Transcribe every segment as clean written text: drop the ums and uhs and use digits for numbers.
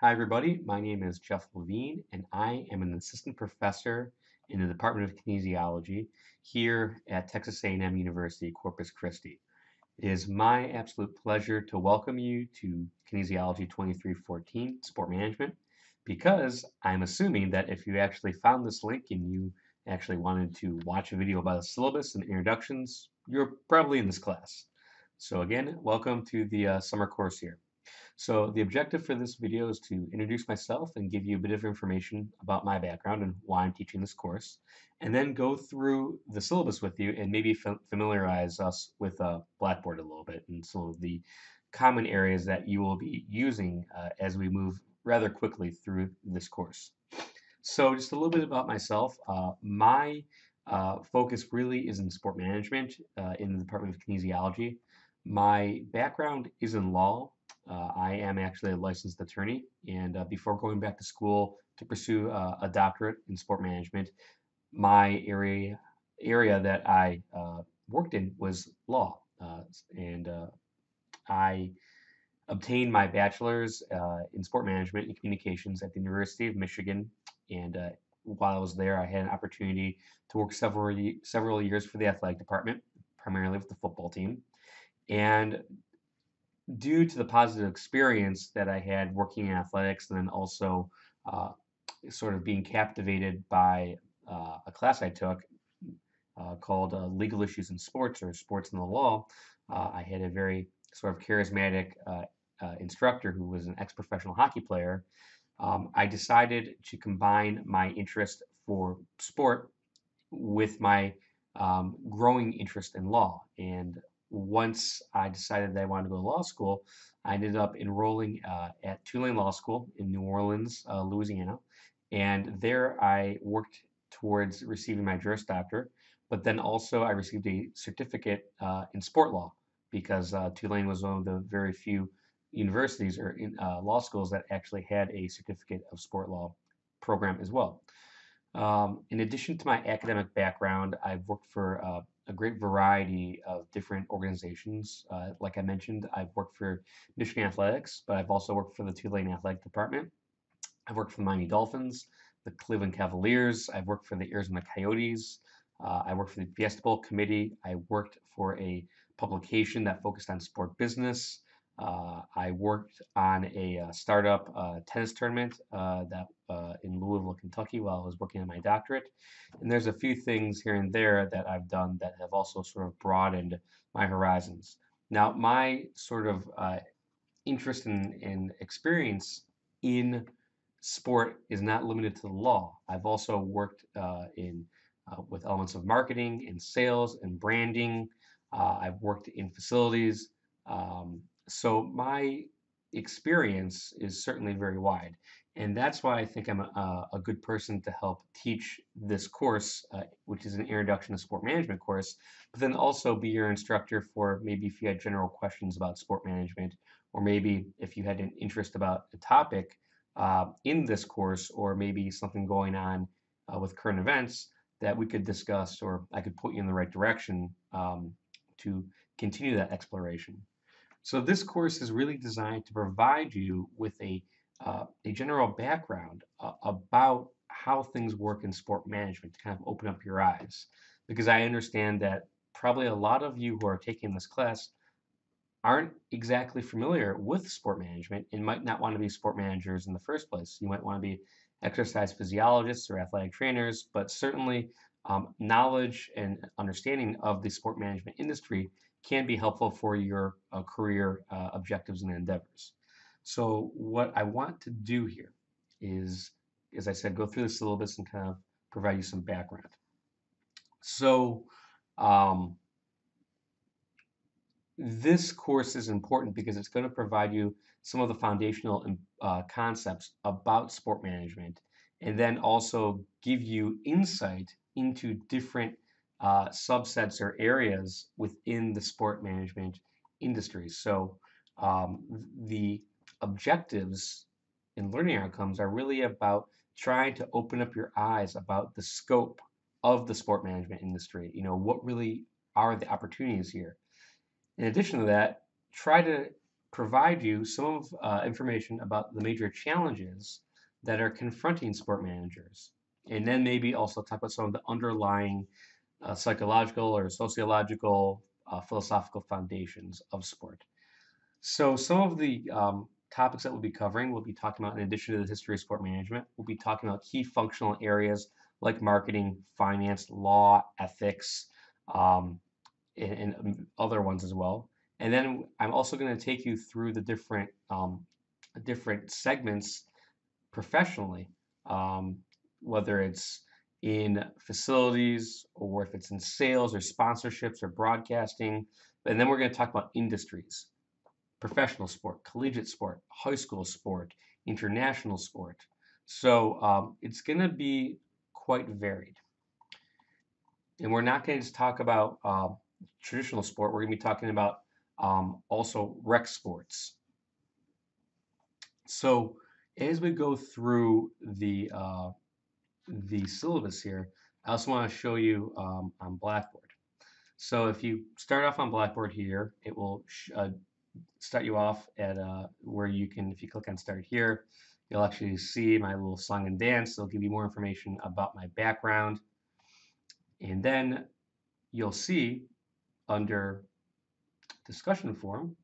Hi, everybody. My name is Jeff Levine, and I am an assistant professor in the Department of Kinesiology here at Texas A&M University, Corpus Christi. It is my absolute pleasure to welcome you to Kinesiology 2314, Sport Management, because I'm assuming that if you actually found this link and you actually wanted to watch a video about the syllabus and introductions, you're probably in this class. So again, welcome to the summer course here. So the objective for this video is to introduce myself and give you a bit of information about my background and why I'm teaching this course, and then go through the syllabus with you and maybe familiarize us with Blackboard a little bit and some of the common areas that you will be using as we move rather quickly through this course. So just a little bit about myself. My focus really is in sport management in the Department of Kinesiology. My background is in law. I am actually a licensed attorney, and before going back to school to pursue a doctorate in sport management, my area that I worked in was law, and I obtained my bachelor's in sport management and communications at the University of Michigan. And while I was there, I had an opportunity to work several years for the athletic department, primarily with the football team. And due to the positive experience that I had working in athletics, and then also uh, sort of being captivated by a class I took called Legal Issues in Sports or Sports in the Law, I had a very sort of charismatic instructor who was an ex-professional hockey player. I decided to combine my interest for sport with my growing interest in law. And once I decided that I wanted to go to law school, I ended up enrolling at Tulane Law School in New Orleans, Louisiana. And there I worked towards receiving my Juris Doctor, but then also I received a certificate in sport law because Tulane was one of the very few universities or law schools that actually had a certificate of sport law program as well. In addition to my academic background, I've worked for a great variety of different organizations. Like I mentioned, I've worked for Michigan Athletics, but I've also worked for the Tulane Athletic Department. I've worked for the Miami Dolphins, the Cleveland Cavaliers. I've worked for the Arizona Coyotes. I worked for the Fiesta Bowl Committee. I worked for a publication that focused on sport business. I worked on a startup tennis tournament that in Louisville, Kentucky, while I was working on my doctorate. And there's a few things here and there that I've done that have also sort of broadened my horizons. Now, my sort of interest and experience in sport is not limited to the law. I've also worked in with elements of marketing and sales and branding. I've worked in facilities. So my experience is certainly very wide. And that's why I think I'm a good person to help teach this course, which is an Introduction to Sport Management course, but then also be your instructor for maybe if you had general questions about sport management, or maybe if you had an interest about a topic in this course, or maybe something going on with current events that we could discuss, or I could put you in the right direction to continue that exploration. So this course is really designed to provide you with a general background about how things work in sport management to kind of open up your eyes. Because I understand that probably a lot of you who are taking this class aren't exactly familiar with sport management and might not want to be sport managers in the first place. You might want to be exercise physiologists or athletic trainers, but certainly knowledge and understanding of the sport management industry can be helpful for your career objectives and endeavors. So what I want to do here is, as I said, go through the syllabus and kind of provide you some background. So um, this course is important because it's going to provide you some of the foundational concepts about sport management, and then also give you insight into different subsets or areas within the sport management industry. So the objectives and learning outcomes are really about trying to open up your eyes about the scope of the sport management industry. What really are the opportunities here? In addition to that, try to provide you some of information about the major challenges that are confronting sport managers, and then maybe also talk about some of the underlying psychological or sociological, philosophical foundations of sport. So some of the topics that we'll be covering, we'll be talking about in addition to the history of sport management, we'll be talking about key functional areas like marketing, finance, law, ethics, um, and other ones as well. And then I'm also going to take you through the different segments professionally, um, whether it's in facilities or if it's in sales or sponsorships or broadcasting. And then we're going to talk about industries, professional sport, collegiate sport, high school sport, international sport. So it's going to be quite varied. And we're not going to just talk about traditional sport. We're going to be talking about also rec sports. So as we go through the syllabus here, I also want to show you on Blackboard. So if you start off on Blackboard here, it will start you off at where you can, if you click on Start Here, you'll actually see my little song and dance. It'll give you more information about my background. And then you'll see under discussion forum,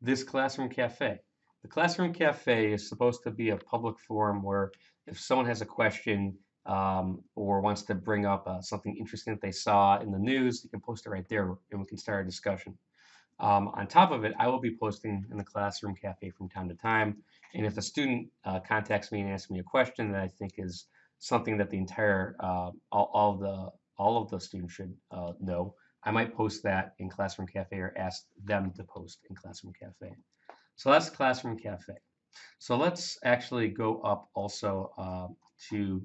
this Classroom Cafe. The Classroom Cafe is supposed to be a public forum where if someone has a question or wants to bring up something interesting that they saw in the news, you can post it right there and we can start a discussion. On top of it, I will be posting in the Classroom Cafe from time to time. And if a student contacts me and asks me a question that I think is something that the entire all of the students should know, I might post that in Classroom Cafe or ask them to post in Classroom Cafe. So that's Classroom Cafe. So let's actually go up also to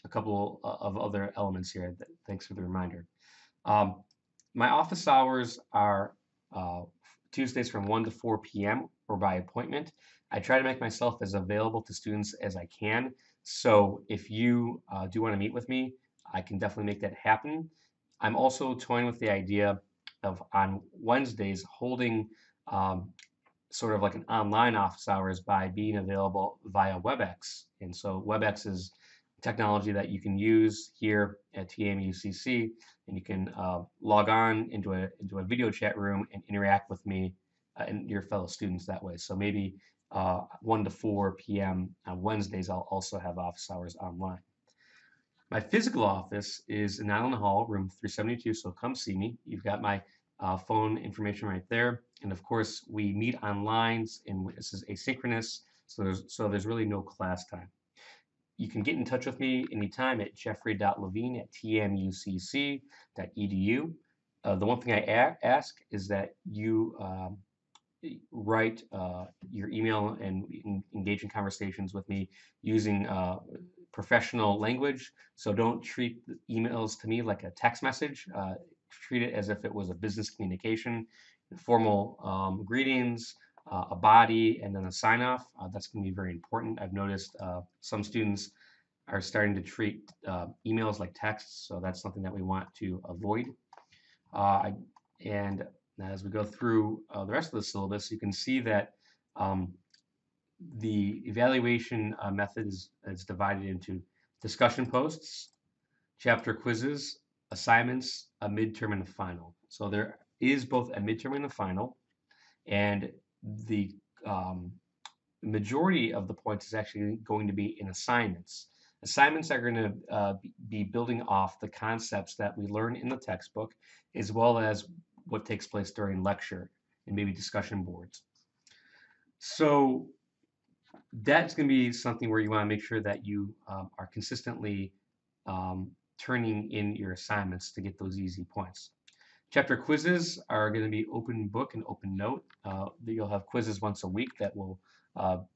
a couple of other elements here. Thanks for the reminder. My office hours are Tuesdays from 1 to 4 p.m. or by appointment. I try to make myself as available to students as I can. So if you do want to meet with me, I can definitely make that happen. I'm also toying with the idea of on Wednesdays holding sort of like an online office hours by being available via WebEx. And so WebEx is technology that you can use here at TMUCC, and you can log on into a video chat room and interact with me and your fellow students that way. So maybe 1 to 4 p.m. on Wednesdays, I'll also have office hours online. My physical office is in Island Hall, room 372, so come see me. You've got my phone information right there. And of course, we meet online, and this is asynchronous, so there's really no class time. You can get in touch with me anytime at jeffrey.levine@tmucc.edu. The one thing I ask is that you write your email and engage in conversations with me using professional language. So don't treat emails to me like a text message. Treat it as if it was a business communication, formal greetings, a body, and then a sign-off. That's going to be very important. I've noticed some students are starting to treat emails like texts, so that's something that we want to avoid. And as we go through the rest of the syllabus, you can see that the evaluation method is divided into discussion posts, chapter quizzes, assignments, a midterm, and a final. So there is both a midterm and a final, and the majority of the points is actually going to be in assignments. Assignments are going to be building off the concepts that we learn in the textbook, as well as what takes place during lecture and maybe discussion boards. So that's going to be something where you want to make sure that you are consistently turning in your assignments to get those easy points. Chapter quizzes are going to be open book and open note. You'll have quizzes once a week that will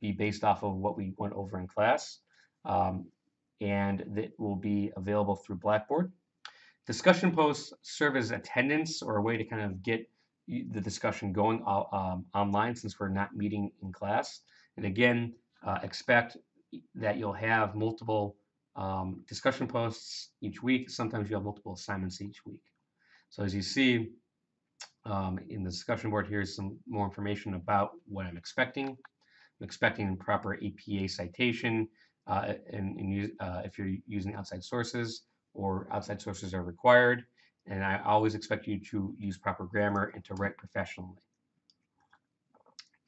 be based off of what we went over in class, and that will be available through Blackboard. Discussion posts serve as attendance or a way to kind of get the discussion going online since we're not meeting in class. And again, expect that you'll have multiple discussion posts each week. Sometimes you'll have multiple assignments each week. So as you see, In the discussion board, here's some more information about what I'm expecting. I'm expecting proper APA citation, if you're using outside sources or outside sources are required. And I always expect you to use proper grammar and to write professionally.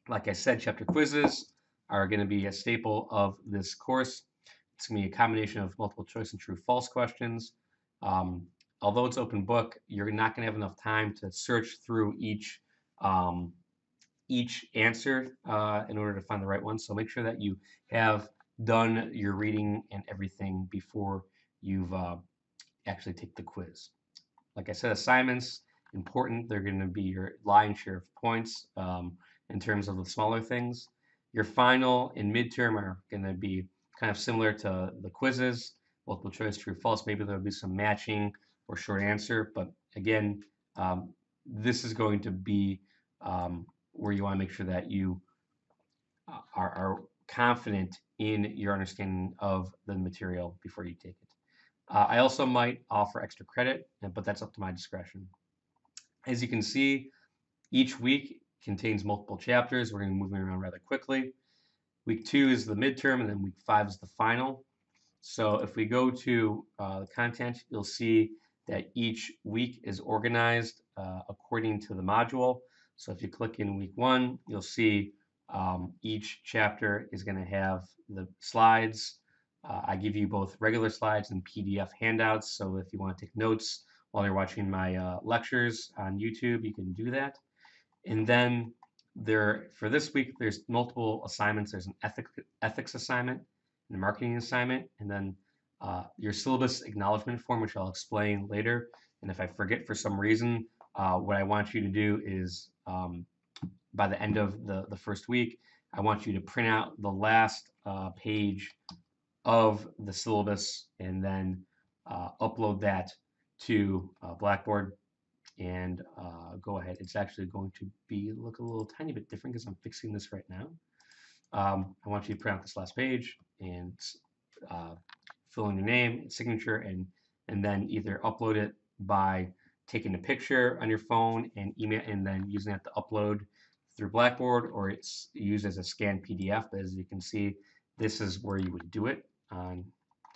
Like I said, chapter quizzes are going to be a staple of this course. It's going to be a combination of multiple choice and true-false questions. Although it's open book, you're not going to have enough time to search through each answer in order to find the right one. So make sure that you have done your reading and everything before you've actually take the quiz. Like I said, assignments, important. They're going to be your lion's share of points in terms of the smaller things. Your final and midterm are going to be kind of similar to the quizzes, multiple choice, true, false. Maybe there'll be some matching or short answer, but again, this is going to be where you want to make sure that you are confident in your understanding of the material before you take it. I also might offer extra credit, but that's up to my discretion. As you can see, each week contains multiple chapters. We're going to be moving around rather quickly. Week 2 is the midterm, and then week 5 is the final. So if we go to the content, you'll see that each week is organized according to the module. So if you click in week 1, you'll see each chapter is going to have the slides. I give you both regular slides and PDF handouts. So if you want to take notes while you're watching my lectures on YouTube, you can do that. And then for this week, there's multiple assignments. There's an ethics assignment, and a marketing assignment, and then your syllabus acknowledgement form, which I'll explain later. And if I forget for some reason, what I want you to do is by the end of the first week, I want you to print out the last page of the syllabus and then upload that to Blackboard and go ahead. It's actually going to look a little tiny bit different because I'm fixing this right now. I want you to print out this last page and fill in your name and signature and then either upload it by taking a picture on your phone and email and then using that to upload through Blackboard, or it's used as a scanned PDF. But as you can see, this is where you would do it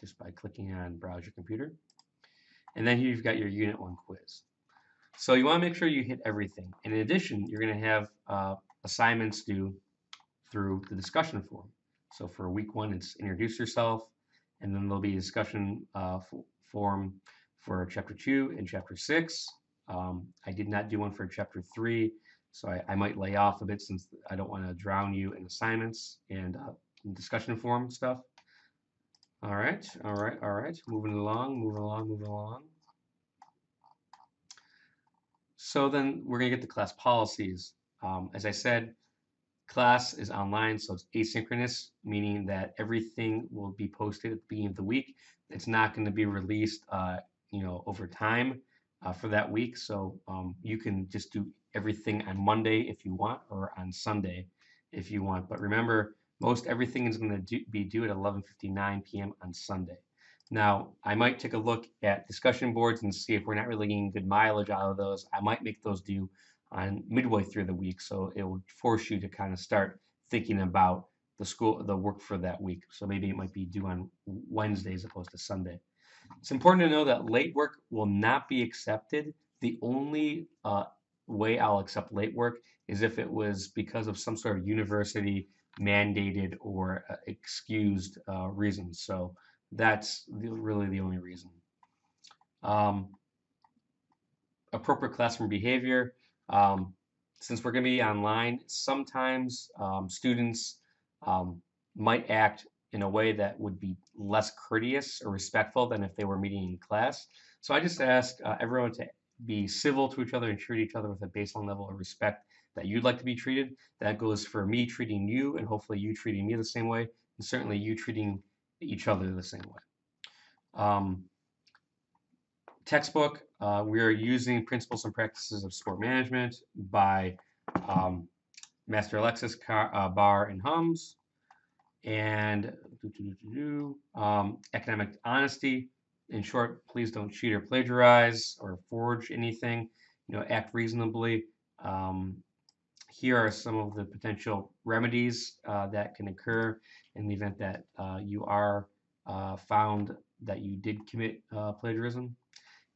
just by clicking on Browse Your Computer. And then here you've got your Unit 1 quiz. So you want to make sure you hit everything. And in addition, you're going to have assignments due through the discussion forum. So for week 1, it's introduce yourself, and then there'll be a discussion forum for chapter 2 and chapter 6. I did not do one for chapter 3, so I might lay off a bit since I don't want to drown you in assignments and discussion forum stuff. All right. Moving along. So then we're going to get to class policies. As I said, class is online, so it's asynchronous, meaning that everything will be posted at the beginning of the week. It's not going to be released, over time for that week. So you can just do everything on Monday if you want, or on Sunday if you want. But remember, most everything is going to be due at 11:59 p.m. on Sunday. Now, I might take a look at discussion boards and see if we're not really getting good mileage out of those. I might make those due on midway through the week, so it will force you to kind of start thinking about the work for that week. So maybe it might be due on Wednesday as opposed to Sunday. It's important to know that late work will not be accepted. The only way I'll accept late work is if it was because of some sort of university mandated or excused reasons. So that's really the only reason. Appropriate classroom behavior. Since we're going to be online, sometimes students might act in a way that would be less courteous or respectful than if they were meeting in class. So I just ask everyone to be civil to each other and treat each other with a baseline level of respect that you'd like to be treated. That goes for me treating you, and hopefully you treating me the same way, and certainly you treating each other the same way. Textbook, we are using Principles and Practices of Sport Management by Master Alexis Barr and Hums. And academic honesty. In short, please don't cheat or plagiarize or forge anything. Act reasonably. Here are some of the potential remedies that can occur in the event that you are found that you did commit plagiarism.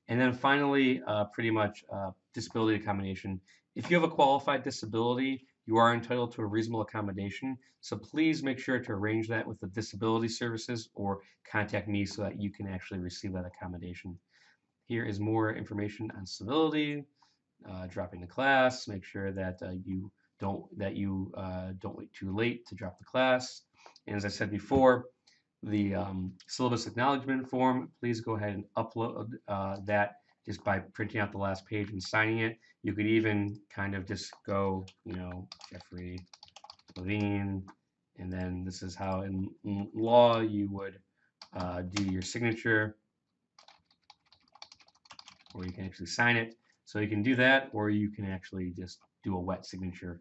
And then finally, pretty much disability accommodation. If you have a qualified disability, you are entitled to a reasonable accommodation. So please make sure to arrange that with the disability services or contact me so that you can actually receive that accommodation. Here is more information on civility, dropping the class. Make sure that you don't wait too late to drop the class. And as I said before, the syllabus acknowledgement form, please go ahead and upload that just by printing out the last page and signing it. You could even kind of just go, Jeffrey Levine, and then this is how in law you would do your signature, or you can actually sign it. So you can do that, or you can actually just do a wet signature.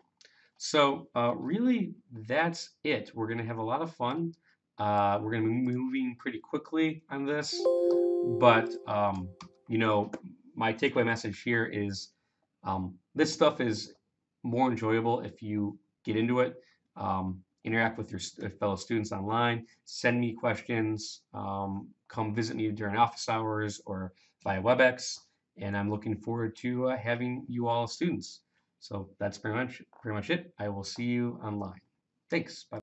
So really, that's it. We're going to have a lot of fun. We're going to be moving pretty quickly on this, but my takeaway message here is this stuff is more enjoyable if you get into it. Interact with your fellow students online. Send me questions. Come visit me during office hours or via WebEx, and I'm looking forward to having you all as students. So that's pretty much it. I will see you online. Thanks. Bye.